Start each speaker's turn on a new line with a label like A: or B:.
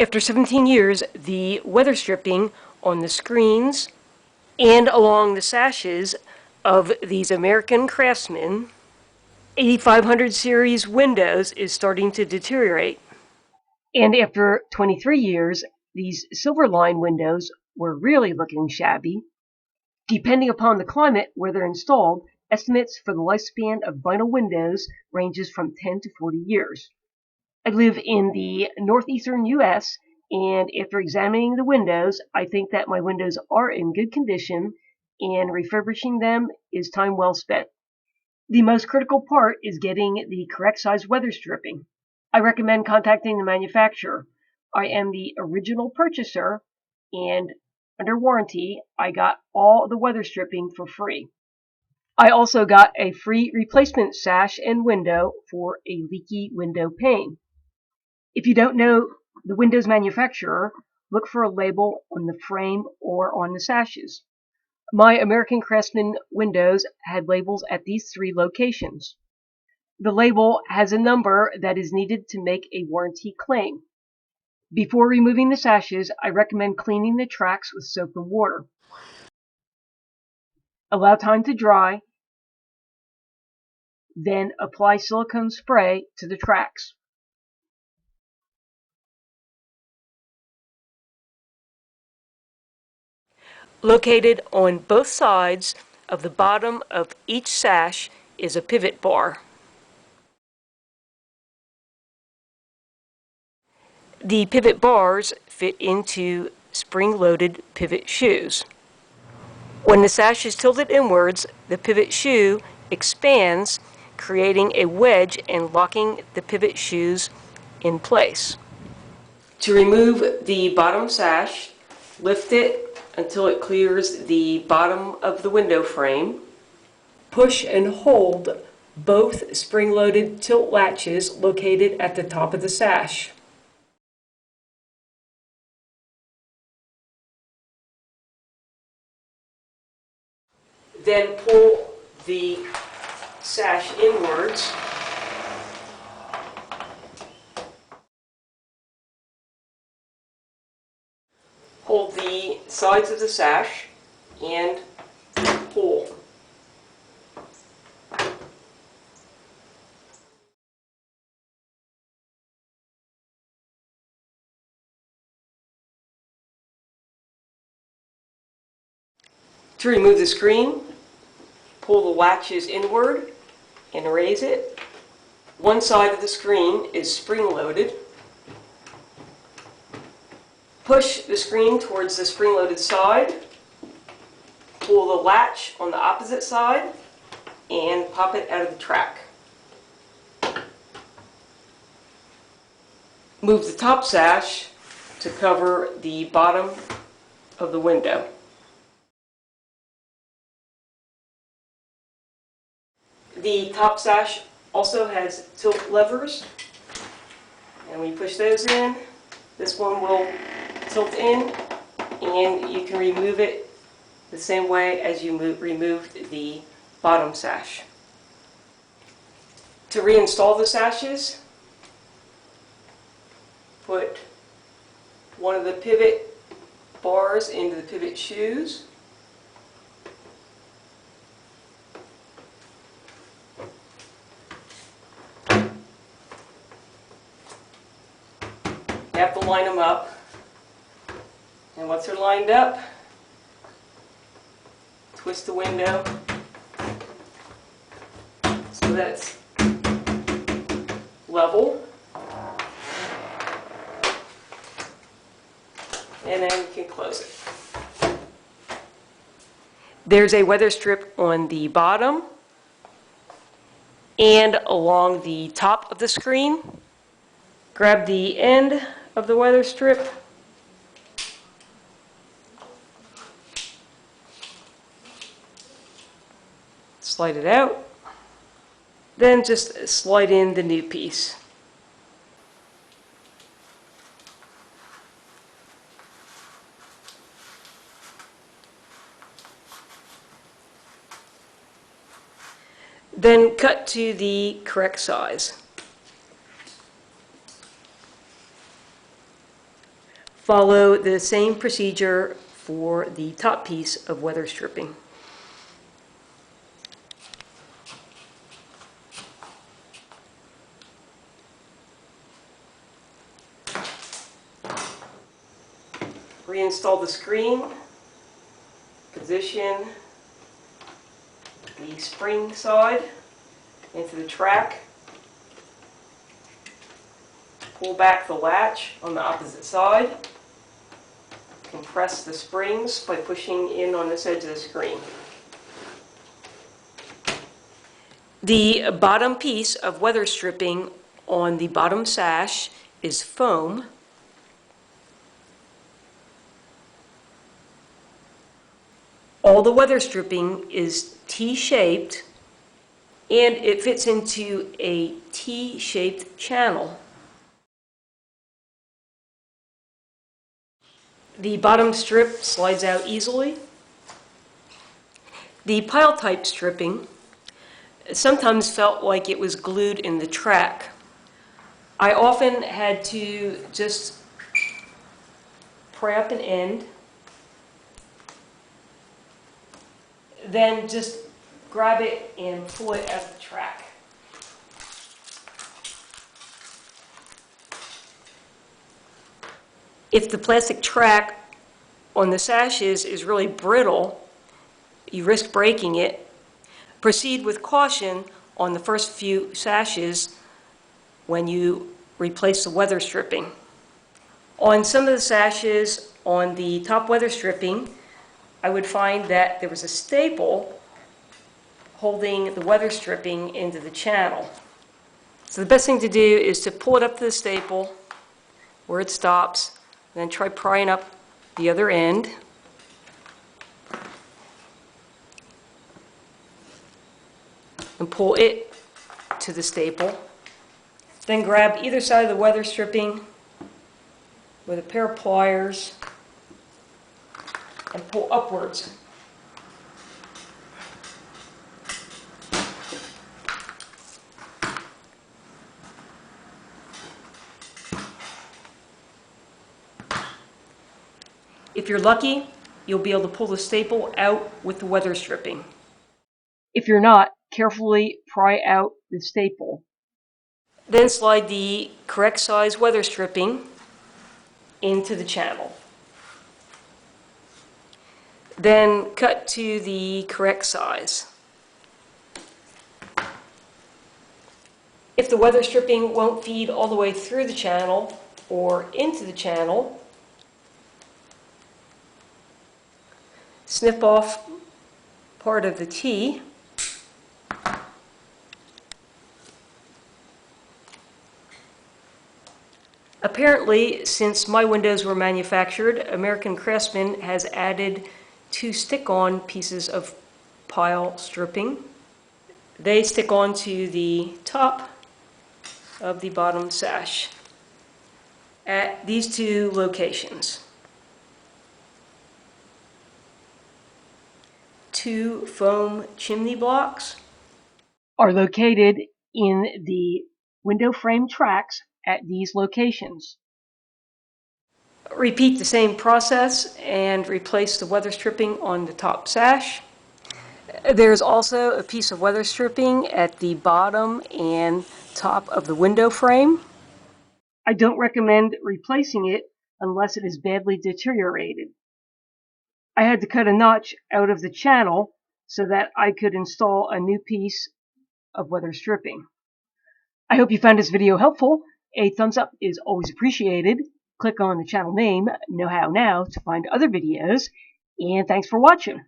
A: After 17 years, the weather stripping on the screens and along the sashes of these American Craftsman 8500 series windows is starting to deteriorate. And after 23 years, these silver line windows were really looking shabby. Depending upon the climate where they're installed, estimates for the lifespan of vinyl windows ranges from 10 to 40 years. I live in the northeastern U.S., and after examining the windows, I think that my windows are in good condition, and refurbishing them is time well spent. The most critical part is getting the correct size weather stripping. I recommend contacting the manufacturer. I am the original purchaser, and under warranty, I got all the weather stripping for free. I also got a free replacement sash and window for a leaky window pane. If you don't know the window's manufacturer, look for a label on the frame or on the sashes. My American Craftsman windows had labels at these 3 locations. The label has a number that is needed to make a warranty claim. Before removing the sashes, I recommend cleaning the tracks with soap and water. Allow time to dry, then apply silicone spray to the tracks. Located on both sides of the bottom of each sash is a pivot bar. The pivot bars fit into spring-loaded pivot shoes. When the sash is tilted inwards, the pivot shoe expands, creating a wedge and locking the pivot shoes in place. To remove the bottom sash, lift it until it clears the bottom of the window frame. Push and hold both spring-loaded tilt latches located at the top of the sash. Then pull the sash inwards. Hold the sides of the sash and pull. To remove the screen, pull the latches inward and raise it. One side of the screen is spring-loaded. Push the screen towards the spring-loaded side. Pull the latch on the opposite side and pop it out of the track. Move the top sash to cover the bottom of the window. The top sash also has tilt levers, and when you push those in, this one will tilt in, and you can remove it the same way as you removed the bottom sash. To reinstall the sashes, put one of the pivot bars into the pivot shoes. You have to line them up, and once they're lined up, twist the window so that it's level, and then you can close it. There's a weather strip on the bottom and along the top of the screen. Grab the end of the weather strip, slide it out, then just slide in the new piece. Then cut to the correct size. follow the same procedure for the top piece of weather stripping. Reinstall the screen, position the spring side into the track, pull back the latch on the opposite side, compress the springs by pushing in on this edge of the screen. The bottom piece of weather stripping on the bottom sash is foam. All the weather stripping is T-shaped, and it fits into a T-shaped channel. The bottom strip slides out easily. The pile type stripping sometimes felt like it was glued in the track. I often had to just pry up an end, then just grab it and pull it out of the track. If the plastic track on the sashes is really brittle, you risk breaking it. Proceed with caution on the first few sashes when you replace the weather stripping. On some of the sashes on the top weather stripping, I would find that there was a staple holding the weather stripping into the channel. So the best thing to do is to pull it up to the staple where it stops, then try prying up the other end. And pull it to the staple. Then grab either side of the weather stripping with a pair of pliers and pull upwards. If you're lucky, you'll be able to pull the staple out with the weather stripping. If you're not, carefully pry out the staple. Then slide the correct size weather stripping into the channel. Then cut to the correct size. If the weather stripping won't feed all the way through the channel or into the channel, snip off part of the T. Apparently, since my windows were manufactured, American Craftsman has added 2 stick-on pieces of pile stripping. They stick on to the top of the bottom sash at these 2 locations. 2 foam chimney blocks are located in the window frame tracks at these locations. Repeat the same process and replace the weather stripping on the top sash. There's also a piece of weather stripping at the bottom and top of the window frame. I don't recommend replacing it unless it is badly deteriorated. I had to cut a notch out of the channel so that I could install a new piece of weather stripping. I hope you found this video helpful. A thumbs up is always appreciated. Click on the channel name, Know How Now, to find other videos. And thanks for watching.